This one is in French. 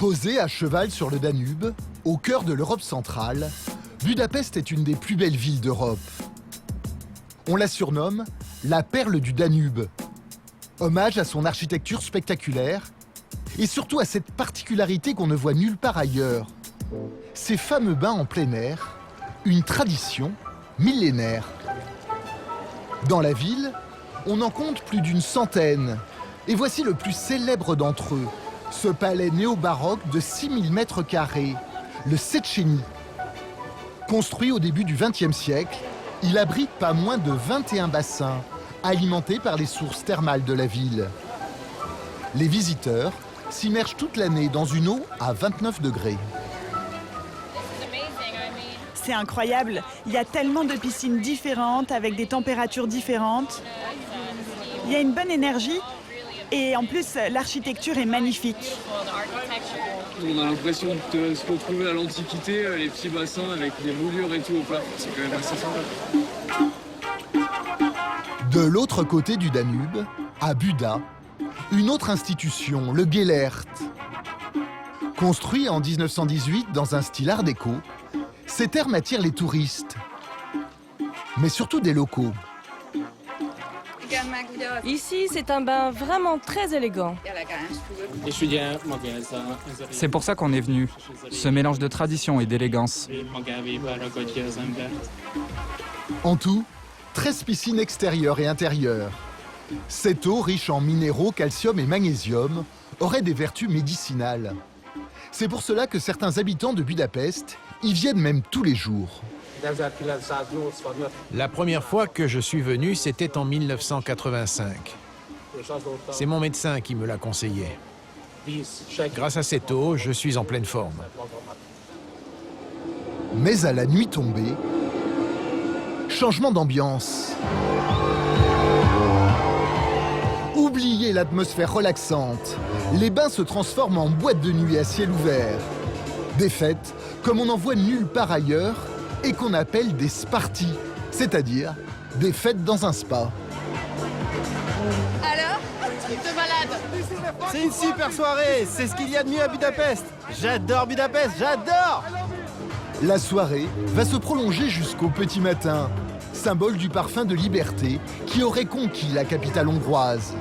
Posée à cheval sur le Danube, au cœur de l'Europe centrale, Budapest est une des plus belles villes d'Europe. On la surnomme la perle du Danube, hommage à son architecture spectaculaire et surtout à cette particularité qu'on ne voit nulle part ailleurs. Ces fameux bains en plein air, une tradition millénaire. Dans la ville, on en compte plus d'une centaine. Et voici le plus célèbre d'entre eux, ce palais néo-baroque de 6000 mètres carrés, le Széchenyi. Construit au début du XXe siècle, il abrite pas moins de 21 bassins, alimentés par les sources thermales de la ville. Les visiteurs s'immergent toute l'année dans une eau à 29 degrés. C'est incroyable, il y a tellement de piscines différentes, avec des températures différentes. Il y a une bonne énergie et en plus, l'architecture est magnifique. On a l'impression de se retrouver à l'Antiquité, les petits bassins avec des moulures et tout au plafond. C'est quand même assez sympa. De l'autre côté du Danube, à Buda, une autre institution, le Gellert. Construit en 1918 dans un style art déco, ces termes attirent les touristes, mais surtout des locaux. Ici, c'est un bain vraiment très élégant. C'est pour ça qu'on est venu. Ce mélange de tradition et d'élégance. En tout, 13 piscines extérieures et intérieures. Cette eau, riche en minéraux, calcium et magnésium, aurait des vertus médicinales. C'est pour cela que certains habitants de Budapest y viennent même tous les jours. La première fois que je suis venu, c'était en 1985. C'est mon médecin qui me l'a conseillé. Grâce à cette eau, je suis en pleine forme. Mais à la nuit tombée, changement d'ambiance. Oubliez l'atmosphère relaxante. Les bains se transforment en boîte de nuit à ciel ouvert. Des fêtes comme on n'en voit nulle part ailleurs et qu'on appelle des sparties, c'est-à-dire des fêtes dans un spa. Alors, tu te balades? C'est une super soirée, c'est ce qu'il y a de mieux à Budapest. J'adore Budapest, j'adore! La soirée va se prolonger jusqu'au petit matin, symbole du parfum de liberté qui aurait conquis la capitale hongroise.